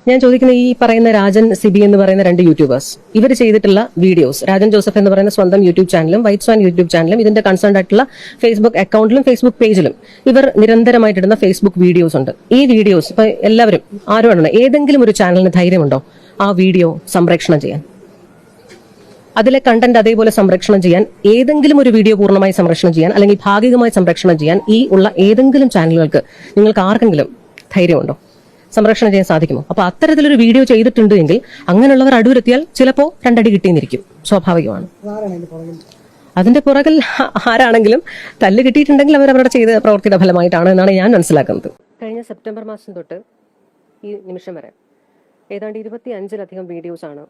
ഞാൻ ചോദിക്കുന്ന ഈ പറയുന്ന രാജൻ സിബി എന്ന് പറയുന്ന രണ്ട് യൂട്യൂബേഴ്സ് ഇവർ ചെയ്തിട്ടുള്ള വീഡിയോസ്, രാജൻ ജോസഫ് എന്ന് പറയുന്ന സ്വന്തം യൂട്യൂബ് ചാനലും വൈറ്റ് സ്വാൻ യൂട്യൂബ് ചാനലും ഇതിന്റെ കൺസേൺ ആയിട്ടുള്ള ഫേസ്ബുക്ക് അക്കൗണ്ടിലും ഫേസ്ബുക്ക് പേജിലും ഇവർ നിരന്തരമായിട്ടിടുന്ന ഫേസ്ബുക്ക് വീഡിയോസ് ഉണ്ട്. ഈ വീഡിയോസ് ഇപ്പൊ എല്ലാവരും ആരുമാണ്, ഏതെങ്കിലും ഒരു ചാനലിന് ധൈര്യമുണ്ടോ ആ വീഡിയോ സംപ്രേഷണം ചെയ്യാൻ, അതിലെ കണ്ടന്റ് അതേപോലെ സംരക്ഷണം ചെയ്യാൻ, ഏതെങ്കിലും ഒരു വീഡിയോ പൂർണ്ണമായി സംരക്ഷണം ചെയ്യാൻ അല്ലെങ്കിൽ ഭാഗികമായി സംരക്ഷണം ചെയ്യാൻ ഈ ഉള്ള ഏതെങ്കിലും ചാനലുകൾക്ക് നിങ്ങൾക്ക് ആർക്കെങ്കിലും ധൈര്യമുണ്ടോ? സംരക്ഷണം ചെയ്യാൻ സാധിക്കുമോ? അപ്പൊ അത്തരത്തിലൊരു വീഡിയോ ചെയ്തിട്ടുണ്ട് എങ്കിൽ അങ്ങനെയുള്ളവർ അടൂരെത്തിയാൽ ചിലപ്പോൾ രണ്ടടി കിട്ടിയെന്നിരിക്കും, സ്വാഭാവികമാണ്. അതിന്റെ പുറകിൽ ആരാണെങ്കിലും തല്ല് കിട്ടിയിട്ടുണ്ടെങ്കിൽ അവർ അവരുടെ ചെയ്ത പ്രവൃത്തിയുടെ ഫലമായിട്ടാണ് എന്നാണ് ഞാൻ മനസ്സിലാക്കുന്നത്. കഴിഞ്ഞ സെപ്റ്റംബർ മാസം തൊട്ട് ഈ നിമിഷം വരെ ഏതാണ്ട് 25-ലധികം വീഡിയോസാണ്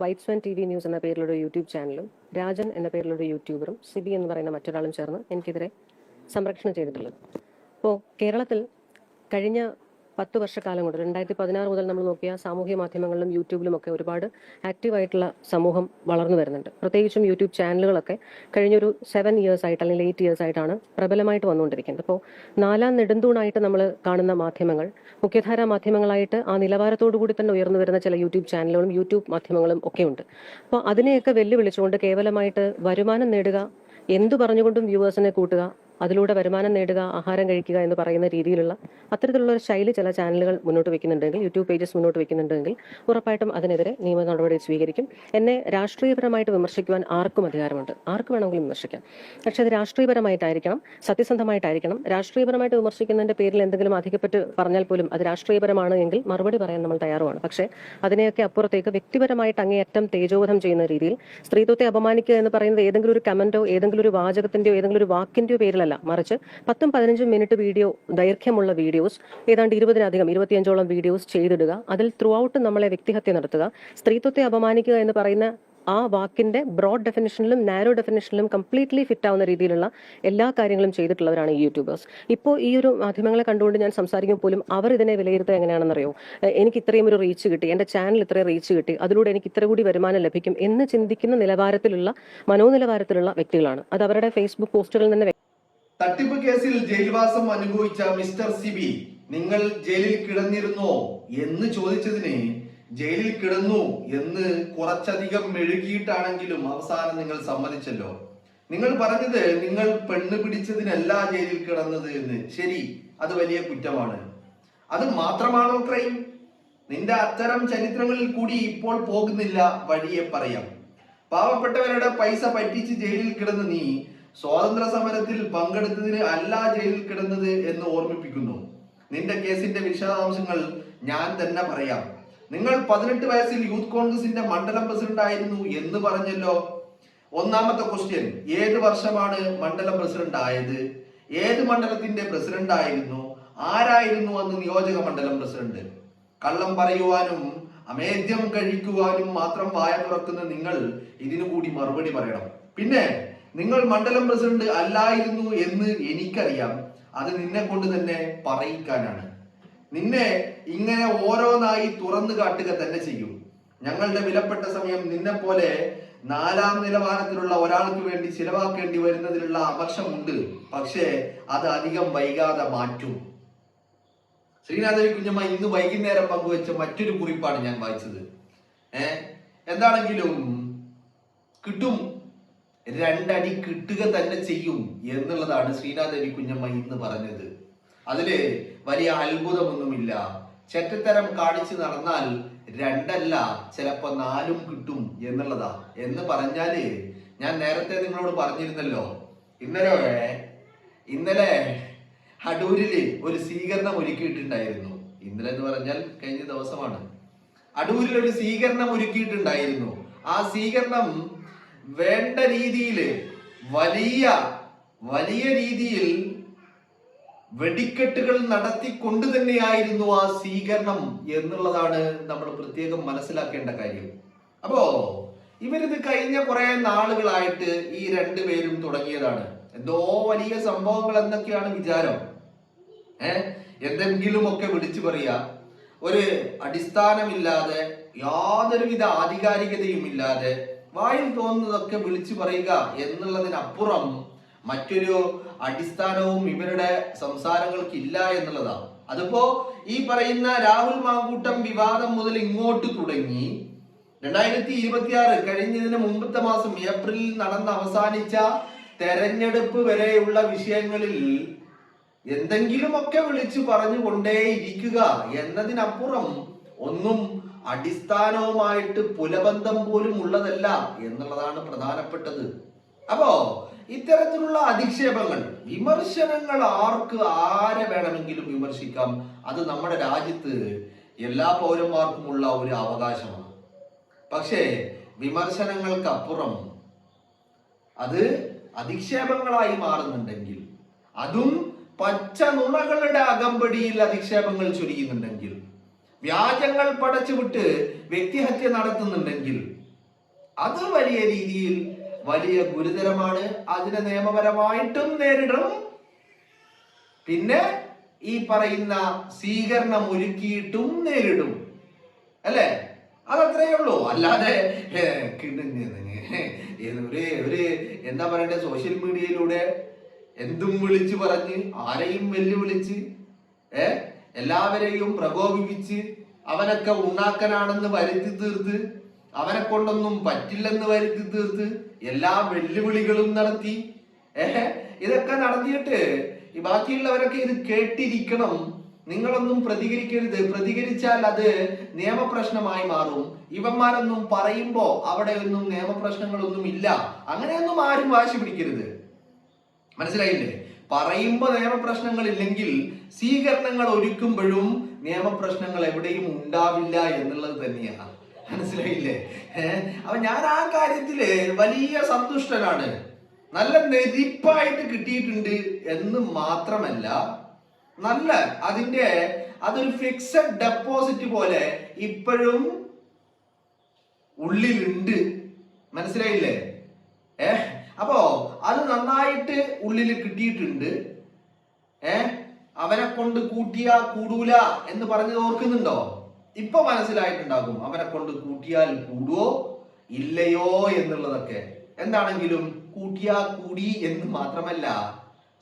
വൈറ്റ് സ്വാൻ TV ന്യൂസ് എന്ന പേരിലുള്ള യൂട്യൂബ് ചാനലും രാജൻ എന്ന പേരിലുള്ള യൂട്യൂബറും സിബി എന്ന് പറയുന്ന മറ്റൊരാളും ചേർന്ന് എനിക്കെതിരെ സംരക്ഷണം ചെയ്തിട്ടുള്ളത്. അപ്പോൾ കേരളത്തിൽ കഴിഞ്ഞ 10 വർഷക്കാലം കൊണ്ട് 2016 മുതൽ നമ്മൾ നോക്കിയ സാമൂഹ്യ മാധ്യമങ്ങളിലും യൂട്യൂബിലും ഒക്കെ ഒരുപാട് ആക്റ്റീവായിട്ടുള്ള സമൂഹം വളർന്നു വരുന്നുണ്ട്. പ്രത്യേകിച്ചും യൂട്യൂബ് ചാനലുകളൊക്കെ കഴിഞ്ഞൊരു 7 ഇയേഴ്സ് ആയിട്ട് അല്ലെങ്കിൽ 8 ഇയേഴ്സ് ആയിട്ടാണ് പ്രബലമായിട്ട് വന്നുകൊണ്ടിരിക്കുന്നത്. അപ്പോൾ 4ാം നെടുന്തൂണായിട്ട് നമ്മൾ കാണുന്ന മാധ്യമങ്ങൾ, മുഖ്യധാരാ മാധ്യമങ്ങളായിട്ട് ആ നിലവാരത്തോടു കൂടി തന്നെ ഉയർന്നു വരുന്ന ചില യൂട്യൂബ് ചാനലുകളും യൂട്യൂബ് മാധ്യമങ്ങളും ഒക്കെ ഉണ്ട്. അപ്പോൾ അതിനെയൊക്കെ വെല്ലുവിളിച്ചുകൊണ്ട് കേവലമായിട്ട് വരുമാനം നേടുക, എന്തു പറഞ്ഞുകൊണ്ടും വ്യൂവേഴ്സിനെ കൂട്ടുക, അതിലൂടെ വരുമാനം നേടുക, ആഹാരം കഴിക്കുക എന്ന് പറയുന്ന രീതിയിലുള്ള അത്തരത്തിലുള്ള ഒരു ശൈലി ചില ചാനലുകൾ മുന്നോട്ട് വെക്കുന്നുണ്ടെങ്കിൽ, യൂട്യൂബ് പേജസ് മുന്നോട്ട് വെക്കുന്നുണ്ടെങ്കിൽ ഉറപ്പായിട്ടും അതിനെതിരെ നിയമ നടപടി സ്വീകരിക്കും. എന്നെ രാഷ്ട്രീയപരമായിട്ട് വിമർശിക്കുവാൻ ആർക്കും അധികാരമുണ്ട്, ആർക്ക് വേണമെങ്കിലും വിമർശിക്കാം. പക്ഷെ അത് രാഷ്ട്രീയപരമായിട്ടായിരിക്കണം, സത്യസന്ധമായിട്ടായിരിക്കണം. രാഷ്ട്രീയപരമായിട്ട് വിമർശിക്കുന്നതിന്റെ പേരിൽ എന്തെങ്കിലും അധികപ്പെട്ട് പറഞ്ഞാൽ പോലും അത് രാഷ്ട്രീയപരമാണ് എങ്കിൽ മറുപടി പറയാൻ നമ്മൾ തയ്യാറുമാണ്. പക്ഷേ അതിനെയൊക്കെ അപ്പുറത്തേക്ക് വ്യക്തിപരമായിട്ട് അങ്ങേയറ്റം തേജോവധം ചെയ്യുന്ന രീതിയിൽ സ്ത്രീത്വത്തെ അപമാനിക്കുക എന്ന് പറയുന്നത് ഏതെങ്കിലും ഒരു കമന്റോ ഏതെങ്കിലും ഒരു വാചകത്തിന്റെയോ ഏതെങ്കിലും ഒരു വാക്കിന്റെയോ പേരിലല്ല, മറിച്ച് 10-15 മിനിറ്റ് വീഡിയോ ദൈർഘ്യമുള്ള വീഡിയോസ്, ഏതാണ്ട് 20-ലധികം 25ഓളം വീഡിയോസ് ചെയ്തിടുക, അതിൽ ത്രൂ ഔട്ട് നമ്മളെ വ്യക്തിഹത്യ നടത്തുക, സ്ത്രീത്വത്തെ അപമാനിക്കുക എന്ന് പറയുന്ന ആ വാക്കിന്റെ ബ്രോഡ് ഡെഫിനിഷനിലും നാരോ ഡെഫിനിഷനിലും കംപ്ലീറ്റ്ലി ഫിറ്റ് ആവുന്ന രീതിയിലുള്ള എല്ലാ കാര്യങ്ങളും ചെയ്തിട്ടുള്ളവരാണ് ഈ യൂട്യൂബേഴ്സ്. ഇപ്പോൾ ഈ ഒരു മാധ്യമങ്ങളെ കണ്ടുകൊണ്ട് ഞാൻ സംസാരിക്കുമ്പോൾ പോലും അവർ ഇതിനെ വിലയിരുത്തുക എങ്ങനെയാണെന്നറിയോ? എനിക്ക് ഇത്രയും ഒരു റീച്ച് കിട്ടി, എൻ്റെ ചാനൽ ഇത്രയും റീച്ച് കിട്ടി, അതിലൂടെ എനിക്ക് ഇത്ര കൂടി വരുമാനം ലഭിക്കും എന്ന് ചിന്തിക്കുന്ന നിലവാരത്തിലുള്ള മനോനിലവാരത്തിലുള്ള വ്യക്തികളാണ്. അത് അവരുടെ ഫേസ്ബുക്ക് പോസ്റ്റുകളിൽ തന്നെ. തട്ടിപ്പ് കേസിൽ ജയിൽവാസം അനുഭവിച്ച മിസ്റ്റർ സിബി, നിങ്ങൾ ജയിലിൽ കിടന്നിരുന്നോ എന്ന് ചോദിച്ചതിന് ജയിലിൽ കിടന്നു എന്ന് കുറച്ചധികം മെഴുകിയിട്ടാണെങ്കിലും അവസാനം നിങ്ങൾ സമ്മതിച്ചല്ലോ. നിങ്ങൾ പറഞ്ഞത് നിങ്ങൾ പെണ്ണ് പിടിച്ചതിനല്ല ജയിലിൽ കിടന്നത് എന്ന്. ശരി, അത് വലിയ കുറ്റമാണ്. അത് മാത്രമാണോ ക്രൈം? നിന്റെ അത്തരം ചരിത്രങ്ങളിൽ കൂടി ഇപ്പോൾ പോകുന്നില്ല, വഴിയെ പറയാം. പാവപ്പെട്ടവരുടെ പൈസ പറ്റിച്ച് ജയിലിൽ കിടന്ന് നീ സ്വാതന്ത്ര്യ സമരത്തിൽ പങ്കെടുത്തതിന് അല്ല ജയിലിൽ കിടന്നത് എന്ന് ഓർമ്മിപ്പിക്കുന്നു. നിന്റെ കേസിന്റെ വിശദാംശങ്ങൾ ഞാൻ തന്നെ പറയാം. നിങ്ങൾ 18 വയസ്സിൽ യൂത്ത് കോൺഗ്രസിന്റെ മണ്ഡലം പ്രസിഡന്റ് ആയിരുന്നു എന്ന് പറഞ്ഞല്ലോ. ഒന്നാമത്തെ ക്വസ്റ്റ്യൻ, ഏത് വർഷമാണ് മണ്ഡലം പ്രസിഡന്റ് ആയത്? ഏത് മണ്ഡലത്തിന്റെ പ്രസിഡന്റ് ആയിരുന്നു? ആരായിരുന്നു അന്ന് നിയോജക മണ്ഡലം പ്രസിഡന്റ്? കള്ളം പറയുവാനും അമേദ്യം കഴിക്കുവാനും മാത്രം വായ തുറക്കുന്ന നിങ്ങൾ ഇതിനു കൂടി മറുപടി പറയണം. പിന്നെ നിങ്ങൾ മണ്ഡലം പ്രസിഡന്റ് അല്ലായിരുന്നു എന്ന് എനിക്കറിയാം. അത് നിന്നെ കൊണ്ട് തന്നെ പറയിക്കാനാണ്. നിന്നെ ഇങ്ങനെ ഓരോന്നായി തുറന്നു കാട്ടുക തന്നെ ചെയ്യും. ഞങ്ങളുടെ വിലപ്പെട്ട സമയം നിന്നെ പോലെ 4ാം നിലവാരത്തിലുള്ള ഒരാൾക്ക് വേണ്ടി ചിലവാക്കേണ്ടി വരുന്നതിലുള്ള അമർഷമുണ്ട്. പക്ഷേ അത് അധികം വൈകാതെ മാറ്റും. ശ്രീനാഥരി കുഞ്ഞമ്മ ഇന്ന് വൈകുന്നേരം പങ്കുവെച്ച മറ്റൊരു കുറിപ്പാണ് ഞാൻ വായിച്ചത്. എന്താണെങ്കിലും കിട്ടും, 2 അടി കിട്ടുക തന്നെ ചെയ്യും എന്നുള്ളതാണ് ശ്രീനാഥരി കുഞ്ഞമ്മ ഇന്ന് പറഞ്ഞത്. അതില് വലിയ അത്ഭുതമൊന്നുമില്ല. ചെറ്റത്തരം കാണിച്ചു നടന്നാൽ 2 അല്ല ചിലപ്പോ 4ഉം കിട്ടും എന്നുള്ളതാ. എന്ന് പറഞ്ഞാല് ഞാൻ നേരത്തെ നിങ്ങളോട് പറഞ്ഞിരുന്നല്ലോ, ഇന്നലെ അടൂരില് ഒരു സ്വീകരണം ഒരുക്കിയിട്ടുണ്ടായിരുന്നു. ഇന്നലെ എന്ന് പറഞ്ഞാൽ കഴിഞ്ഞ ദിവസമാണ്. അടൂരിൽ ഒരു സ്വീകരണം ഒരുക്കിയിട്ടുണ്ടായിരുന്നു. ആ സ്വീകരണം വേണ്ട രീതിയിൽ വലിയ രീതിയിൽ വെടിക്കെട്ടുകൾ നടത്തിക്കൊണ്ട് തന്നെയായിരുന്നു ആ സ്വീകരണം എന്നുള്ളതാണ് നമ്മൾ പ്രത്യേകം മനസ്സിലാക്കേണ്ട കാര്യം. അപ്പോ ഇവരിത് കഴിഞ്ഞ കുറെ നാളുകളായിട്ട് ഈ 2 പേരും തുടങ്ങിയതാണ്. എന്തോ വലിയ സംഭവങ്ങൾ എന്നൊക്കെയാണ് വിചാരം. എന്തെങ്കിലുമൊക്കെ വിളിച്ചു പറയുക, ഒരു അടിസ്ഥാനമില്ലാതെ യാതൊരുവിധ ആധികാരികതയും ഇല്ലാതെ വായിൽ തോന്നുന്നതൊക്കെ വിളിച്ചു പറയുക എന്നുള്ളതിനപ്പുറം മറ്റൊരു അടിസ്ഥാനവും ഇവരുടെ സംസാരങ്ങൾക്ക് ഇല്ല എന്നുള്ളതാണ്. അതിപ്പോ ഈ പറയുന്ന രാഹുൽ മാങ്കൂട്ടം വിവാദം മുതൽ ഇങ്ങോട്ട് തുടങ്ങി 2026 കഴിഞ്ഞതിന് മുമ്പത്തെ മാസം ഏപ്രിലിൽ നടന്ന അവസാനിച്ച തെരഞ്ഞെടുപ്പ് വരെയുള്ള വിഷയങ്ങളിൽ എന്തെങ്കിലുമൊക്കെ വിളിച്ചു പറഞ്ഞുകൊണ്ടേയിരിക്കുക എന്നതിനപ്പുറം ഒന്നും അടിസ്ഥാനവുമായിട്ട് പുലബന്ധം പോലും ഉള്ളതല്ല എന്നുള്ളതാണ് പ്രധാനപ്പെട്ടത്. അപ്പോ ഇത്തരത്തിലുള്ള അധിക്ഷേപങ്ങൾ, വിമർശനങ്ങൾ ആർക്ക് ആരെ വേണമെങ്കിലും വിമർശിക്കാം. അത് നമ്മുടെ രാജ്യത്ത് എല്ലാ പൗരന്മാർക്കുമുള്ള ഒരു അവകാശമാണ്. പക്ഷേ വിമർശനങ്ങൾക്കപ്പുറം അത് അധിക്ഷേപങ്ങളായി മാറുന്നുണ്ടെങ്കിൽ, അതും പച്ച നുണകളുടെ അകമ്പടിയിൽ അധിക്ഷേപങ്ങൾ ചൊരിയുന്നുണ്ടെങ്കിൽ, വ്യാജങ്ങൾ പടച്ചുവിട്ട് വ്യക്തിഹത്യ നടത്തുന്നുണ്ടെങ്കിൽ അത് വലിയ രീതിയിൽ വലിയ ഗുരുതരമാണ്. അതിനെ നിയമപരമായിട്ടും നേരിടും. പിന്നെ ഈ പറയുന്ന സ്വീകരണം ഒരുക്കിയിട്ടും നേരിടും. അല്ലേ? അതത്രയേ ഉള്ളൂ. അല്ലാതെ ഒരു എന്താ പറയണ്ടേ, സോഷ്യൽ മീഡിയയിലൂടെ എന്തും വിളിച്ചു പറഞ്ഞ് ആരെയും വെല്ലുവിളിച്ച് എല്ലാവരെയും പ്രകോപിപ്പിച്ച് അവനൊക്കെ ഉണ്ണാക്കനാണെന്ന് വരുത്തി തീർത്ത്, അവനെ കൊണ്ടൊന്നും പറ്റില്ലെന്ന് വരുത്തി തീർത്ത് എല്ലാ വെല്ലുവിളികളും നടത്തി ഇതൊക്കെ നടത്തിയിട്ട് ഈ ബാക്കിയുള്ളവരൊക്കെ ഇത് കേട്ടിരിക്കണം. നിങ്ങളൊന്നും പ്രതികരിക്കരുത്, പ്രതികരിച്ചാൽ അത് നിയമപ്രശ്നമായി മാറും. ഇവന്മാരൊന്നും പറയുമ്പോ അവിടെ ഒന്നും നിയമപ്രശ്നങ്ങളൊന്നും ഇല്ല, അങ്ങനെയൊന്നും ആരും വാശി പിടിക്കരുത്. മനസ്സിലായില്ലേ? പറയുമ്പോ നിയമപ്രശ്നങ്ങൾ ഇല്ലെങ്കിൽ സ്വീകരണങ്ങൾ ഒരുക്കുമ്പോഴും നിയമപ്രശ്നങ്ങൾ എവിടെയും ഉണ്ടാവില്ല എന്നുള്ളത് തന്നെയാണ്. മനസ്സിലായില്ലേ? അപ്പൊ ഞാൻ ആ കാര്യത്തില് വലിയ സന്തുഷ്ടനാണ്. നല്ല നെരിപ്പായിട്ട് കിട്ടിയിട്ടുണ്ട് എന്ന് മാത്രമല്ല, നല്ല അതൊരു ഫിക്സഡ് ഡെപ്പോസിറ്റ് പോലെ ഇപ്പോഴും ഉള്ളിലുണ്ട്. മനസ്സിലായില്ലേ? അപ്പോ അത് നന്നായിട്ട് ഉള്ളിൽ കിട്ടിയിട്ടുണ്ട്. അവനെ കൊണ്ട് കൂട്ടിയാ കൂടൂല എന്ന് പറഞ്ഞത് ഓർക്കുന്നുണ്ടോ? ഇപ്പൊ മനസ്സിലായിട്ടുണ്ടാകും അവനെ കൊണ്ട് കൂട്ടിയാൽ കൂടുവോ ഇല്ലയോ എന്നുള്ളതൊക്കെ. എന്താണെങ്കിലും കൂട്ടിയാ കൂടി എന്ന് മാത്രമല്ല,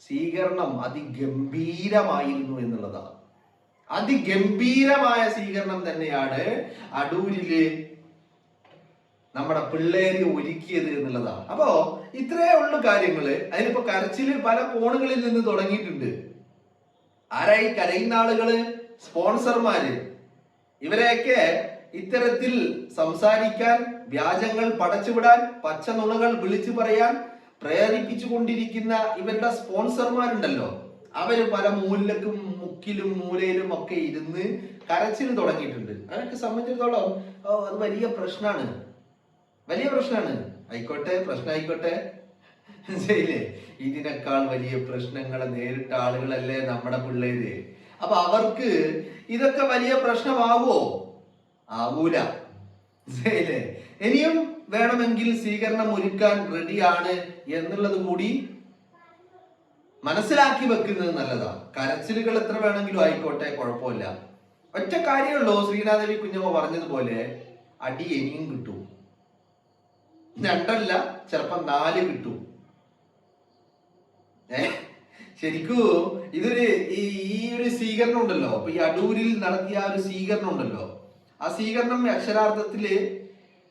സ്വീകരണം അതിഗംഭീരമായിരുന്നു എന്നുള്ളതാണ്. അതിഗംഭീരമായ സ്വീകരണം തന്നെയാണ് അടൂരില് നമ്മുടെ പിള്ളേര് ഒരുക്കിയത് എന്നുള്ളതാണ്. അപ്പോ ഇത്രയേ ഉള്ളു കാര്യങ്ങള്. അതിലിപ്പോ കരച്ചില് പല കോണുകളിൽ നിന്ന് തുടങ്ങിയിട്ടുണ്ട്. ആരായി കരയുന്ന ആളുകള്? സ്പോൺസർമാര്. ഇവരെയൊക്കെ ഇത്തരത്തിൽ സംസാരിക്കാൻ, വ്യാജങ്ങൾ പടച്ചുവിടാൻ, പച്ച നുണകൾ വിളിച്ചു പറയാൻ പ്രേരിപ്പിച്ചു കൊണ്ടിരിക്കുന്ന ഇവരുടെ സ്പോൺസർമാരുണ്ടല്ലോ, അവര് പല മൂലക്കും മുക്കിലും മൂലയിലും ഒക്കെ ഇരുന്ന് കരച്ചിൽ തുടങ്ങിയിട്ടുണ്ട്. അതൊക്കെ സംബന്ധിച്ചിടത്തോളം അത് വലിയ പ്രശ്നമാണ്. ആയിക്കോട്ടെ, പ്രശ്നമായിക്കോട്ടെ, ശരിയല്ലേ? ഇതിനേക്കാൾ വലിയ പ്രശ്നങ്ങളെ നേരിട്ട ആളുകളല്ലേ നമ്മുടെ പിള്ളേര്. അപ്പൊ അവർക്ക് ഇതൊക്കെ വലിയ പ്രശ്നമാവോ? ആവൂല. ശരിയല്ലേ? ഇനിയും വേണമെങ്കിൽ സ്വീകരണം ഒരുക്കാൻ റെഡിയാണ് എന്നുള്ളത് കൂടി മനസ്സിലാക്കി വെക്കുന്നത് നല്ലതാണ്. കരച്ചിലുകൾ എത്ര വേണമെങ്കിലും ആയിക്കോട്ടെ, കുഴപ്പമില്ല. ഒറ്റ കാര്യമുള്ളൂ, ശ്രീനാദേവി കുഞ്ഞമ്മ പറഞ്ഞതുപോലെ അടി ഇനിയും കിട്ടും. 2 അല്ല, ചിലപ്പോ 4 കിട്ടും. ശരിക്കും ഇതൊരു ഈ ഒരു സ്വീകരണം ഉണ്ടല്ലോ, അപ്പൊ ഈ അടൂരിൽ നടത്തിയ ആ ഒരു സ്വീകരണം ഉണ്ടല്ലോ, ആ സ്വീകരണം അക്ഷരാർത്ഥത്തില്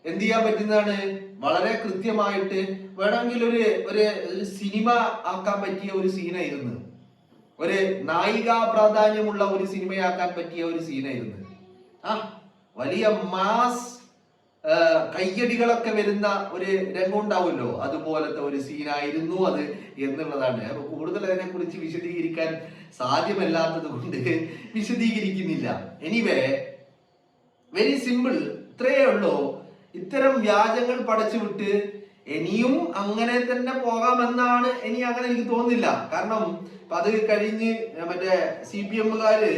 എന്ത് ചെയ്യാൻ പറ്റുന്നതാണ്? വളരെ കൃത്യമായിട്ട് വേണമെങ്കിൽ ഒരു സിനിമ ആക്കാൻ പറ്റിയ ഒരു സീനായിരുന്നു. ഒരു നായികാ പ്രാധാന്യമുള്ള ഒരു സിനിമയാക്കാൻ പറ്റിയ ഒരു സീനായിരുന്നു. വലിയ മാസ് കയ്യടികളൊക്കെ വരുന്ന ഒരു രംഗം ഉണ്ടാവുമല്ലോ, അതുപോലത്തെ ഒരു സീനായിരുന്നു അത് എന്നുള്ളതാണ്. അപ്പൊ കൂടുതൽ അതിനെ കുറിച്ച് വിശദീകരിക്കാൻ സാധ്യമല്ലാത്തത് കൊണ്ട് വിശദീകരിക്കുന്നില്ല. എനിവേ, വെരി സിമ്പിൾ, ഇത്രയേ ഉള്ളൂ. ഇത്തരം വ്യാജങ്ങൾ പടച്ചുവിട്ട് ഇനിയും അങ്ങനെ തന്നെ പോകാമെന്നാണ്. ഇനി അങ്ങനെ എനിക്ക് തോന്നുന്നില്ല. കാരണം അത് കഴിഞ്ഞ് മറ്റേ CPM-കാര്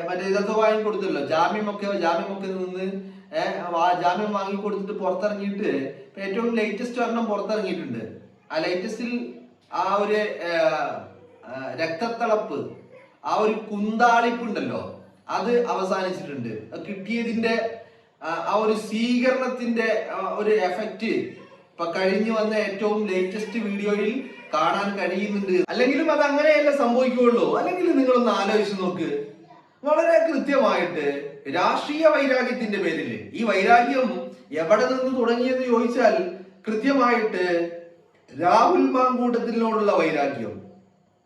മറ്റേ ഇതൊക്കെ വാങ്ങിക്കൊടുത്തല്ലോ, ജാമ്യമൊക്കെ നിന്ന് ജാമ്യം വാങ്ങിക്കൊടുത്തിട്ട് പുറത്തിറങ്ങിയിട്ട് ഏറ്റവും ലേറ്റസ്റ്റ് ഒരെണ്ണം പുറത്തിറങ്ങിയിട്ടുണ്ട്. ആ ലേറ്റസ്റ്റിൽ ആ ഒരു രക്തത്തിളപ്പ്, ആ ഒരു കുന്താളിപ്പുണ്ടല്ലോ, അത് അവസാനിച്ചിട്ടുണ്ട്. കിട്ടിയതിന്റെ ആ ഒരു സ്വീകരണത്തിന്റെ ഒരു എഫക്റ്റ് ഇപ്പൊ കഴിഞ്ഞു വന്ന ഏറ്റവും ലേറ്റസ്റ്റ് വീഡിയോയിൽ കാണാൻ കഴിയുന്നുണ്ട്. അല്ലെങ്കിലും അത് അങ്ങനെയല്ല സംഭവിക്കുകയുള്ളൂ. അല്ലെങ്കിൽ നിങ്ങളൊന്ന് ആലോചിച്ച് നോക്ക്. വളരെ കൃത്യമായിട്ട് രാഷ്ട്രീയ വൈരാഗ്യത്തിന്റെ പേരിൽ, ഈ വൈരാഗ്യം എവിടെ നിന്ന് തുടങ്ങിയെന്ന് ചോദിച്ചാൽ കൃത്യമായിട്ട് രാഹുൽ മാങ്കൂട്ടത്തിനോടുള്ള വൈരാഗ്യം,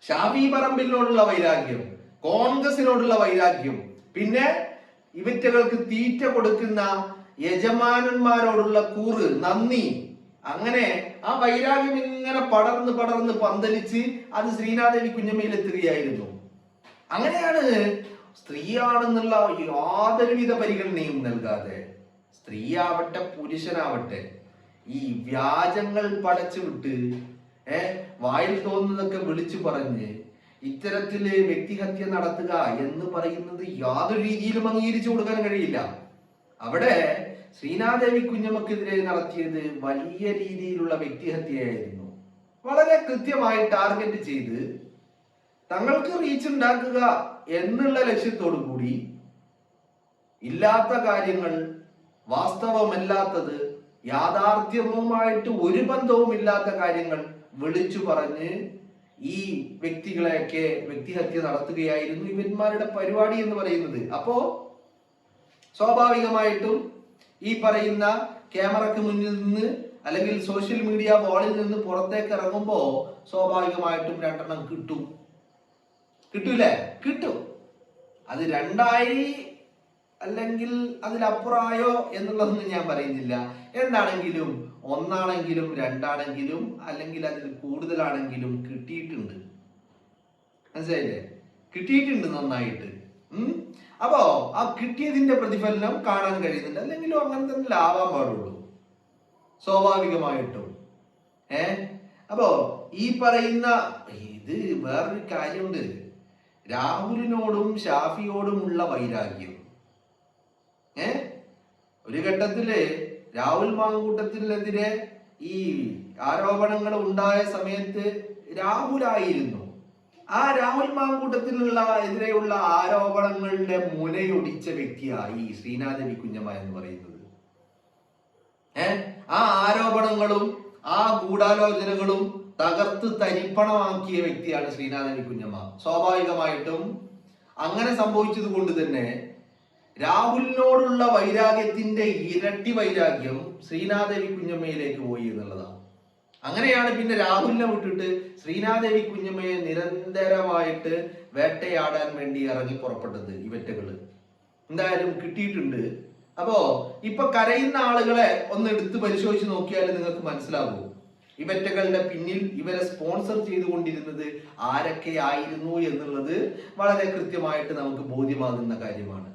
ഷാഫി പറമ്പിലിനോടുള്ള വൈരാഗ്യം, കോൺഗ്രസിനോടുള്ള വൈരാഗ്യം, പിന്നെ ഇവറ്റകൾക്ക് തീറ്റ കൊടുക്കുന്ന യജമാനന്മാരോടുള്ള കൂറ്, നന്ദി, അങ്ങനെ ആ വൈരാഗ്യം ഇങ്ങനെ പടർന്ന് പടർന്ന് പന്തലിച്ച് അത് ശ്രീനാദേവി കുഞ്ഞമ്മയിൽ എത്തുകയായിരുന്നു. അങ്ങനെയാണ് സ്ത്രീയാണെന്നുള്ള യാതൊരുവിധ പരിഗണനയും നൽകാതെ, സ്ത്രീയാവട്ടെ പുരുഷനാവട്ടെ, ഈ വ്യാജങ്ങൾ പടച്ചു വിട്ട് വായിൽ തോന്നുന്നതൊക്കെ വിളിച്ചു പറഞ്ഞ് ഇത്തരത്തില് വ്യക്തിഹത്യ നടത്തുക എന്ന് പറയുന്നത് യാതൊരു രീതിയിലും അംഗീകരിച്ചു കൊടുക്കാൻ കഴിയില്ല. അവിടെ ശ്രീനാദേവി കുഞ്ഞമ്മക്കെതിരെ നടത്തിയത് വലിയ രീതിയിലുള്ള വ്യക്തിഹത്യയായിരുന്നു. വളരെ കൃത്യമായി ടാർഗറ്റ് ചെയ്ത് തങ്ങൾക്ക് റീച്ച് ഉണ്ടാക്കുക എന്നുള്ള ലക്ഷ്യത്തോടു കൂടി ഇല്ലാത്ത കാര്യങ്ങൾ, വാസ്തവമല്ലാത്തത്, യാഥാർത്ഥ്യവുമായിട്ട് ഒരു ബന്ധവും ഇല്ലാത്ത കാര്യങ്ങൾ വിളിച്ചു പറഞ്ഞ് ഈ വ്യക്തികളെയൊക്കെ വ്യക്തിഹത്യ നടത്തുകയായിരുന്നു ഇവന്മാരുടെ പരിപാടി എന്ന് പറയുന്നത്. അപ്പോ സ്വാഭാവികമായിട്ടും ഈ പറയുന്ന ക്യാമറക്ക് മുന്നിൽ നിന്ന് അല്ലെങ്കിൽ സോഷ്യൽ മീഡിയ വാളിൽ നിന്ന് പുറത്തേക്ക് ഇറങ്ങുമ്പോ സ്വാഭാവികമായിട്ടും രണ്ടെണ്ണം കിട്ടും. കിട്ടൂലേ? കിട്ടും. അത് രണ്ടായി അല്ലെങ്കിൽ അതിലപ്പുറമായോ എന്നുള്ളതൊന്നും ഞാൻ പറയുന്നില്ല. എന്താണെങ്കിലും ഒന്നാണെങ്കിലും രണ്ടാണെങ്കിലും അല്ലെങ്കിൽ അതിൽ കൂടുതലാണെങ്കിലും കിട്ടിയിട്ടുണ്ട്. മനസ്സിലായില്ലേ? കിട്ടിയിട്ടുണ്ട് നന്നായിട്ട്. അപ്പോ ആ കിട്ടിയതിന്റെ പ്രതിഫലനം കാണാൻ കഴിയുന്നുണ്ട്. അല്ലെങ്കിലും അങ്ങനെ തന്നെ ആവാൻ പാടുള്ളൂ സ്വാഭാവികമായിട്ടും. അപ്പോ ഈ പറയുന്ന ഇത് വേറൊരു കാര്യമുണ്ട്. രാഹുലിനോടും ഷാഫിയോടുമുള്ള വൈരാഗ്യം ഒരു ഘട്ടത്തില് രാഹുൽ മാങ്കൂട്ടത്തിനെതിരെ ഈ ആരോപണങ്ങൾ ഉണ്ടായ സമയത്ത് രാഹുലായിരുന്നു ആ രാഹുൽ മാങ്കൂട്ടത്തിനുള്ള എതിരെയുള്ള ആരോപണങ്ങളുടെ മുനയൊടിച്ച വ്യക്തിയായി ശ്രീനാദേവി കുഞ്ഞമ്മ എന്ന് പറയുന്നത്. ആ ആരോപണങ്ങളും ആ ഗൂഢാലോചനകളും തകർത്ത് തരിപ്പണമാക്കിയ വ്യക്തിയാണ് ശ്രീനാദേവി കുഞ്ഞമ്മ. സ്വാഭാവികമായിട്ടും അങ്ങനെ സംഭവിച്ചത് കൊണ്ട് തന്നെ രാഹുലിനോടുള്ള വൈരാഗ്യത്തിന്റെ ഇരട്ടി വൈരാഗ്യം ശ്രീനാദേവി കുഞ്ഞമ്മയിലേക്ക് പോയി എന്നുള്ളതാണ്. അങ്ങനെയാണ് പിന്നെ രാഹുലിനെ വിട്ടിട്ട് ശ്രീനാദേവി കുഞ്ഞമ്മയെ നിരന്തരമായിട്ട് വേട്ടയാടാൻ വേണ്ടി ഇറങ്ങി പുറപ്പെട്ടത് ഇവറ്റകള്. എന്തായാലും കിട്ടിയിട്ടുണ്ട്. അപ്പോ ഇപ്പൊ കരയുന്ന ആളുകളെ ഒന്ന് എടുത്ത് പരിശോധിച്ച് നോക്കിയാൽ നിങ്ങൾക്ക് മനസ്സിലാകും ഇവറ്റകളുടെ പിന്നിൽ ഇവരെ സ്പോൺസർ ചെയ്തുകൊണ്ടിരുന്നത് ആരൊക്കെ ആയിരുന്നു എന്നുള്ളത് വളരെ കൃത്യമായിട്ട് നമുക്ക് ബോധ്യമാകുന്ന കാര്യമാണ്.